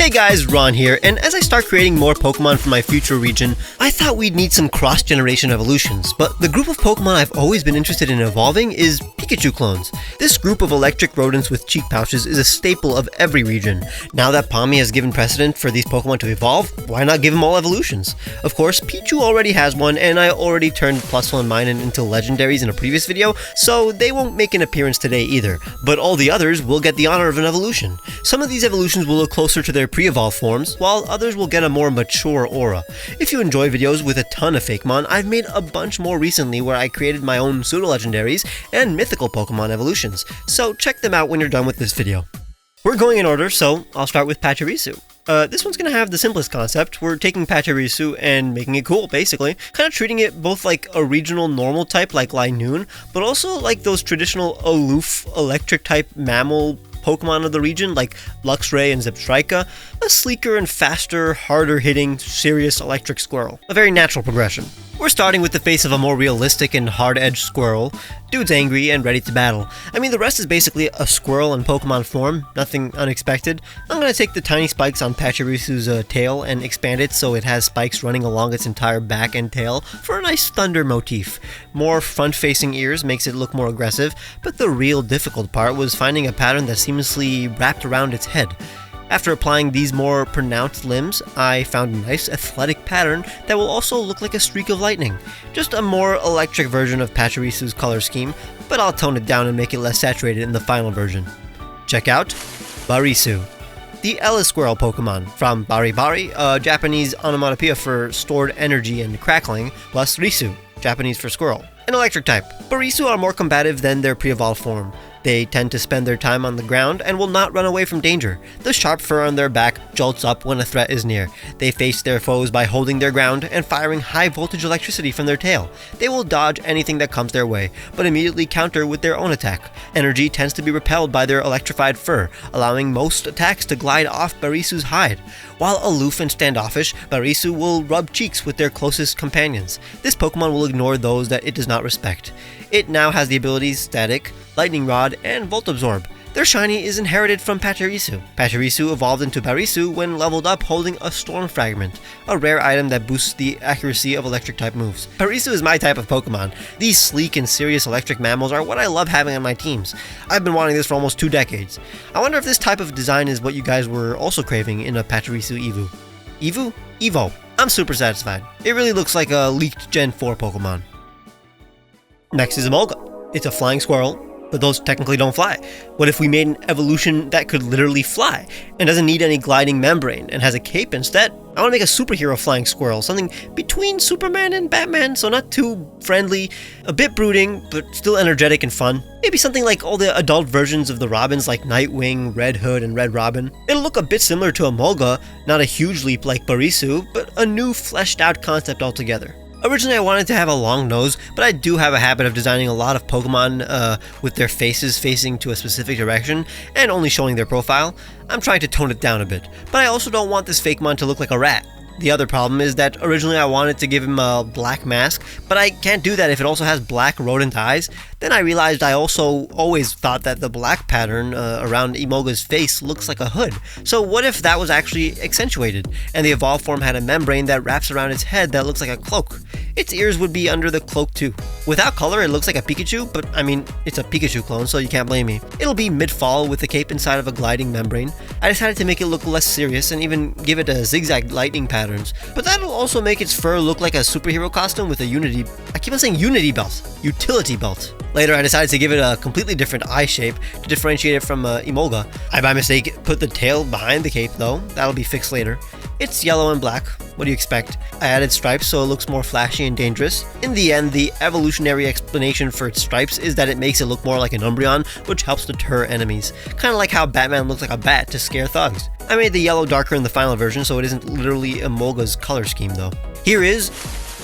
Hey guys, Ron here, and as I start creating more Pokemon for my future region, I thought we'd need some cross-generation evolutions, but the group of Pokemon I've always been interested in evolving is Pikachu clones. This group of electric rodents with cheek pouches is a staple of every region. Now that Pami has given precedent for these Pokemon to evolve, why not give them all evolutions? Of course, Pichu already has one, and I already turned +1 mine into legendaries in a previous video, so they won't make an appearance today either, but all the others will get the honor of an evolution. Some of these evolutions will look closer to their pre-evolved forms, while others will get a more mature aura. If you enjoy videos with a ton of Fakemon, I've made a bunch more recently where I created my own pseudo-legendaries and mythical Pokemon evolutions, so check them out when you're done with this video. We're going in order, so I'll start with Pachirisu. This one's gonna have the simplest concept. We're taking Pachirisu and making it cool, basically. Kind of treating it both like a regional normal type like Linoon, but also like those traditional aloof electric type mammal Pokemon of the region like Luxray and Zebstrika, a sleeker and faster, harder hitting, serious electric squirrel. A very natural progression. We're starting with the face of a more realistic and hard-edged squirrel. Dude's angry and ready to battle. I mean, the rest is basically a squirrel in Pokemon form, nothing unexpected. I'm gonna take the tiny spikes on Pachirisu's tail and expand it so it has spikes running along its entire back and tail for a nice thunder motif. More front-facing ears makes it look more aggressive, but the real difficult part was finding a pattern that seamlessly wrapped around its head. After applying these more pronounced limbs, I found a nice athletic pattern that will also look like a streak of lightning. Just a more electric version of Pachirisu's color scheme, but I'll tone it down and make it less saturated in the final version. Check out Barisu, the Ellis Squirrel Pokemon, from Bari Bari, a Japanese onomatopoeia for stored energy and crackling, plus Risu, Japanese for squirrel. An electric type. Barisu are more combative than their pre-evolved form. They tend to spend their time on the ground and will not run away from danger. The sharp fur on their back jolts up when a threat is near. They face their foes by holding their ground and firing high voltage electricity from their tail. They will dodge anything that comes their way, but immediately counter with their own attack. Energy tends to be repelled by their electrified fur, allowing most attacks to glide off Barisu's hide. While aloof and standoffish, Barisu will rub cheeks with their closest companions. This Pokemon will ignore those that it does not respect. It now has the abilities Static, Lightning Rod, and Volt Absorb. Their shiny is inherited from Pachirisu. Pachirisu evolved into Barisu when leveled up holding a Storm Fragment, a rare item that boosts the accuracy of electric type moves. Barisu is my type of Pokemon. These sleek and serious electric mammals are what I love having on my teams. I've been wanting this for almost 2 decades. I wonder if this type of design is what you guys were also craving in a Pachirisu Evu. Evu? Evo. I'm super satisfied. It really looks like a leaked Gen 4 Pokemon. Next is Emolga. It's a flying squirrel, but those technically don't fly. What if we made an evolution that could literally fly, and doesn't need any gliding membrane, and has a cape instead? I want to make a superhero flying squirrel, something between Superman and Batman, so not too friendly, a bit brooding, but still energetic and fun. Maybe something like all the adult versions of the Robins like Nightwing, Red Hood, and Red Robin. It'll look a bit similar to Emolga, not a huge leap like Barisu, but a new fleshed out concept altogether. Originally I wanted to have a long nose, but I do have a habit of designing a lot of Pokemon with their faces facing to a specific direction and only showing their profile. I'm trying to tone it down a bit, but I also don't want this Fakemon to look like a rat. The other problem is that originally I wanted to give him a black mask, but I can't do that if it also has black rodent eyes. Then I realized I also always thought that the black pattern around Emolga's face looks like a hood. So what if that was actually accentuated, and the evolved form had a membrane that wraps around its head that looks like a cloak? Its ears would be under the cloak too. Without color, it looks like a Pikachu, but I mean, it's a Pikachu clone, so you can't blame me. It'll be mid-fall with the cape inside of a gliding membrane. I decided to make it look less serious and even give it a zigzag lightning patterns, but that'll also make its fur look like a superhero costume with a I keep on saying utility belt. Later, I decided to give it a completely different eye shape to differentiate it from Emolga. I by mistake put the tail behind the cape though, that'll be fixed later. It's yellow and black, what do you expect? I added stripes so it looks more flashy and dangerous. In the end, the evolutionary explanation for its stripes is that it makes it look more like an Umbreon, which helps deter enemies. Kinda like how Batman looks like a bat to scare thugs. I made the yellow darker in the final version so it isn't literally Emolga's color scheme though. Here is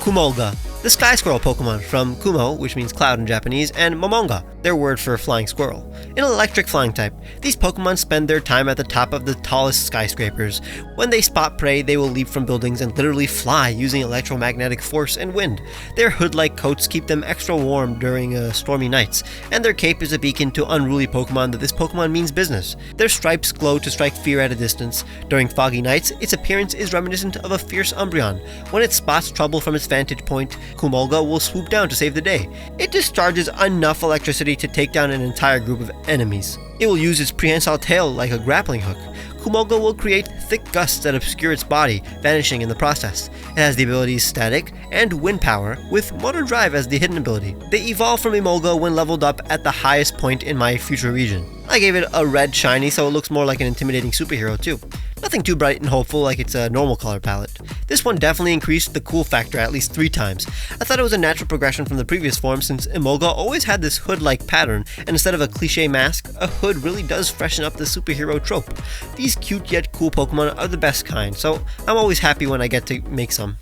Kumolga, The Sky Squirrel Pokemon from Kumo, which means cloud in Japanese, and Momonga, their word for flying squirrel. An electric flying type, these Pokemon spend their time at the top of the tallest skyscrapers. When they spot prey, they will leap from buildings and literally fly using electromagnetic force and wind. Their hood-like coats keep them extra warm during stormy nights, and their cape is a beacon to unruly Pokemon that this Pokemon means business. Their stripes glow to strike fear at a distance. During foggy nights, its appearance is reminiscent of a fierce Umbreon. When it spots trouble from its vantage point, Emolga will swoop down to save the day. It discharges enough electricity to take down an entire group of enemies. It will use its prehensile tail like a grappling hook. Emolga will create thick gusts that obscure its body, vanishing in the process. It has the abilities Static and Wind Power, with Motor Drive as the hidden ability. They evolve from Emolga when leveled up at the highest point in my future region. I gave it a red shiny so it looks more like an intimidating superhero too. Nothing too bright and hopeful like its normal color palette. This one definitely increased the cool factor at least 3 times. I thought it was a natural progression from the previous form since Emolga always had this hood-like pattern, and instead of a cliche mask, a hood really does freshen up the superhero trope. These cute yet cool Pokemon are the best kind, so I'm always happy when I get to make some.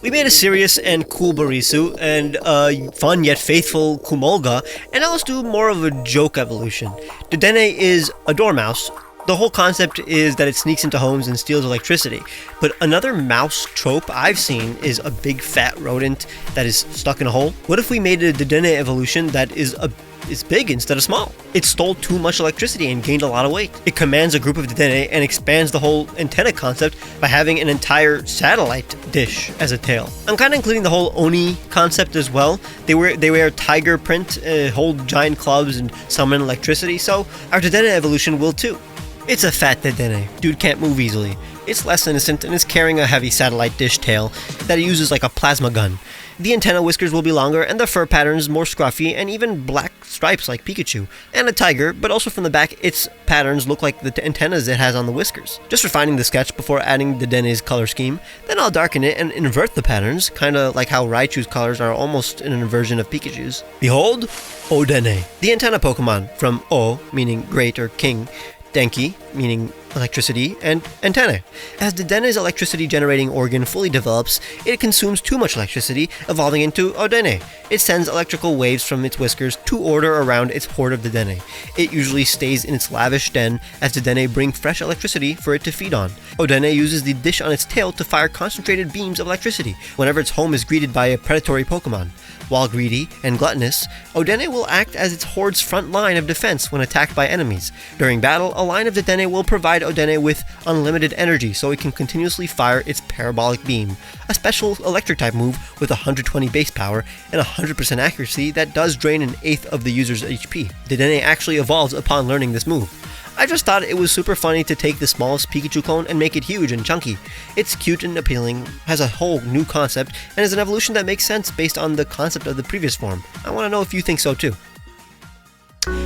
We made a serious and cool Pachirisu, and a fun yet faithful Emolga, and now let's do more of a joke evolution. Dedenne is a dormouse. The whole concept is that it sneaks into homes and steals electricity, but another mouse trope I've seen is a big fat rodent that is stuck in a hole. What if we made a Dedenne evolution that is big instead of small? It stole too much electricity and gained a lot of weight. It commands a group of Dedenne and expands the whole antenna concept by having an entire satellite dish as a tail. I'm kind of including the whole Oni concept as well. They wear tiger print, hold giant clubs, and summon electricity, so our Dedenne evolution will too. It's a fat Dedenne. Dude can't move easily. It's less innocent and is carrying a heavy satellite dish tail that it uses like a plasma gun. The antenna whiskers will be longer and the fur patterns more scruffy and even black stripes like Pikachu. And a tiger, but also from the back its patterns look like the antennas it has on the whiskers. Just refining the sketch before adding Dedenne's color scheme, then I'll darken it and invert the patterns, kinda like how Raichu's colors are almost an inversion of Pikachu's. Behold, Dedenne, the antenna Pokemon, from O, meaning great or king, Denki, meaning electricity, and antennae. As Dedenne's electricity generating organ fully develops, it consumes too much electricity, evolving into Dedenne. It sends electrical waves from its whiskers to order around its horde of Dedenne. It usually stays in its lavish den as Dedenne bring fresh electricity for it to feed on. Dedenne uses the dish on its tail to fire concentrated beams of electricity whenever its home is greeted by a predatory Pokemon. While greedy and gluttonous, Dedenne will act as its horde's front line of defense when attacked by enemies. During battle, a line of Dedenne will provide Dedenne with unlimited energy so it can continuously fire its parabolic beam, a special electric type move with 120 base power and 100% accuracy that does drain an eighth of the user's HP. Dedenne actually evolves upon learning this move. I just thought it was super funny to take the smallest Pikachu clone and make it huge and chunky. It's cute and appealing, has a whole new concept, and is an evolution that makes sense based on the concept of the previous form. I want to know if you think so too.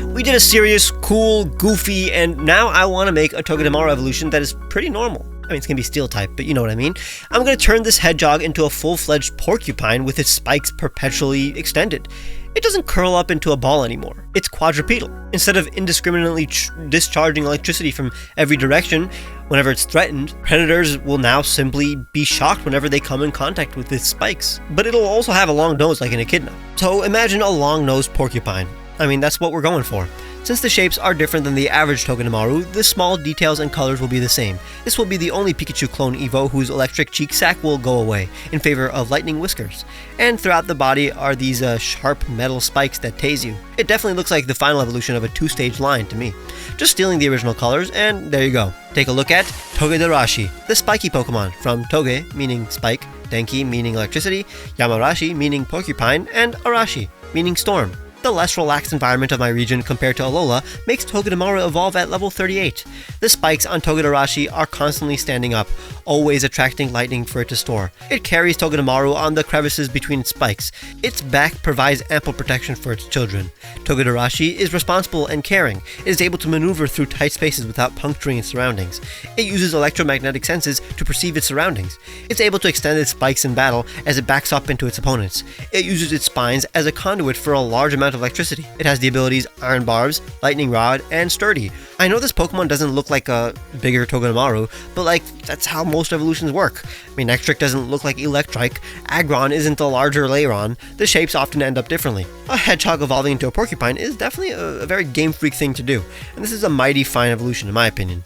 We did a serious, cool, goofy, and now I want to make a Togedemaru evolution that is pretty normal. I mean, it's going to be steel type, but you know what I mean. I'm going to turn this hedgehog into a full-fledged porcupine with its spikes perpetually extended. It doesn't curl up into a ball anymore. It's quadrupedal. Instead of indiscriminately discharging electricity from every direction whenever it's threatened, predators will now simply be shocked whenever they come in contact with its spikes. But it'll also have a long nose like an echidna. So imagine a long-nosed porcupine. I mean, that's what we're going for. Since the shapes are different than the average Togedemaru, the small details and colors will be the same. This will be the only Pikachu clone Evo whose electric cheek sack will go away, in favor of lightning whiskers. And throughout the body are these sharp metal spikes that tase you. It definitely looks like the final evolution of a 2-stage line to me. Just stealing the original colors, and there you go. Take a look at Togedarashi, the spiky Pokemon, from Toge, meaning spike, Denki, meaning electricity, Yamarashi, meaning porcupine, and Arashi, meaning storm. The less relaxed environment of my region compared to Alola makes Togedemaru evolve at level 38. The spikes on Togedarashi are constantly standing up, always attracting lightning for it to store. It carries Togedemaru on the crevices between its spikes. Its back provides ample protection for its children. Togedarashi is responsible and caring. It is able to maneuver through tight spaces without puncturing its surroundings. It uses electromagnetic senses to perceive its surroundings. It's able to extend its spikes in battle as it backs up into its opponents. It uses its spines as a conduit for a large amount of of electricity. It has the abilities Iron Barbs, Lightning Rod, and Sturdy. I know this Pokemon doesn't look like a bigger Togedemaru, but like, that's how most evolutions work. I mean, Ectric doesn't look like Electrike, Aggron isn't the larger Lairon, the shapes often end up differently. A Hedgehog evolving into a Porcupine is definitely a very Game Freak thing to do, and this is a mighty fine evolution in my opinion.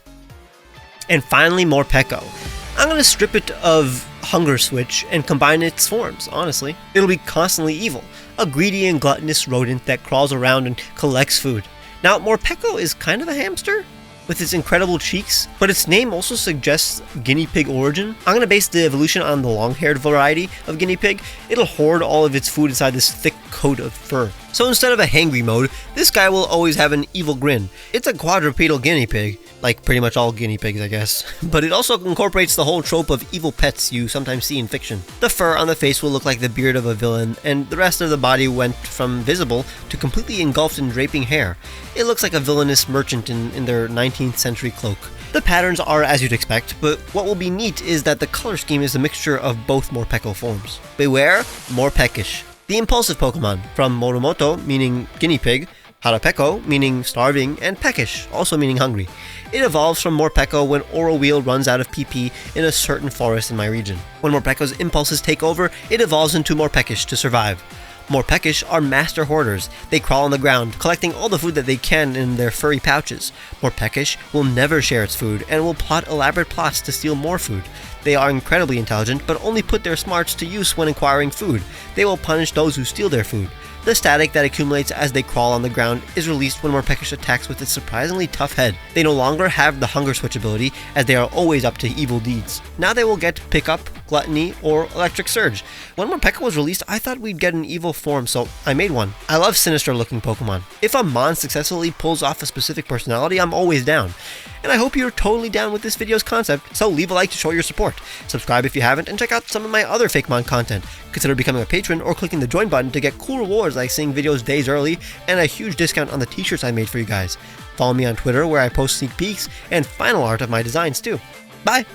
And finally, Morpeko. I'm going to strip it of Hunger Switch and combine its forms, honestly. It'll be constantly evil, a greedy and gluttonous rodent that crawls around and collects food. Now, Morpeko is kind of a hamster, with its incredible cheeks, but its name also suggests guinea pig origin. I'm going to base the evolution on the long-haired variety of guinea pig. It'll hoard all of its food inside this thick coat of fur. So instead of a hangry mode, this guy will always have an evil grin. It's a quadrupedal guinea pig, like pretty much all guinea pigs, I guess. But it also incorporates the whole trope of evil pets you sometimes see in fiction. The fur on the face will look like the beard of a villain, and the rest of the body went from visible to completely engulfed in draping hair. It looks like a villainous merchant in their 19th century cloak. The patterns are as you'd expect, but what will be neat is that the color scheme is a mixture of both Morpeko forms. Beware, Morpekish. The impulsive Pokemon, from Moromoto, meaning guinea pig, Harapeko, meaning starving, and Peckish, also meaning hungry. It evolves from Morpeko when Oral Wheel runs out of PP in a certain forest in my region. When Morpeko's impulses take over, it evolves into Morpekish to survive. Morpekish are master hoarders. They crawl on the ground, collecting all the food that they can in their furry pouches. Morpekish will never share its food and will plot elaborate plots to steal more food. They are incredibly intelligent, but only put their smarts to use when acquiring food. They will punish those who steal their food. The static that accumulates as they crawl on the ground is released when Morpekish attacks with its surprisingly tough head. They no longer have the Hunger Switch ability, as they are always up to evil deeds. Now they will get Pickup, Gluttony, or Electric Surge. When Morpeko was released, I thought we'd get an evil form, so I made one. I love sinister looking Pokemon. If a Mon successfully pulls off a specific personality, I'm always down. And I hope you're totally down with this video's concept, so leave a like to show your support. Subscribe if you haven't, and check out some of my other Fakemon content. Consider becoming a patron or clicking the join button to get cool rewards like seeing videos days early and a huge discount on the t-shirts I made for you guys. Follow me on Twitter where I post sneak peeks and final art of my designs too. Bye!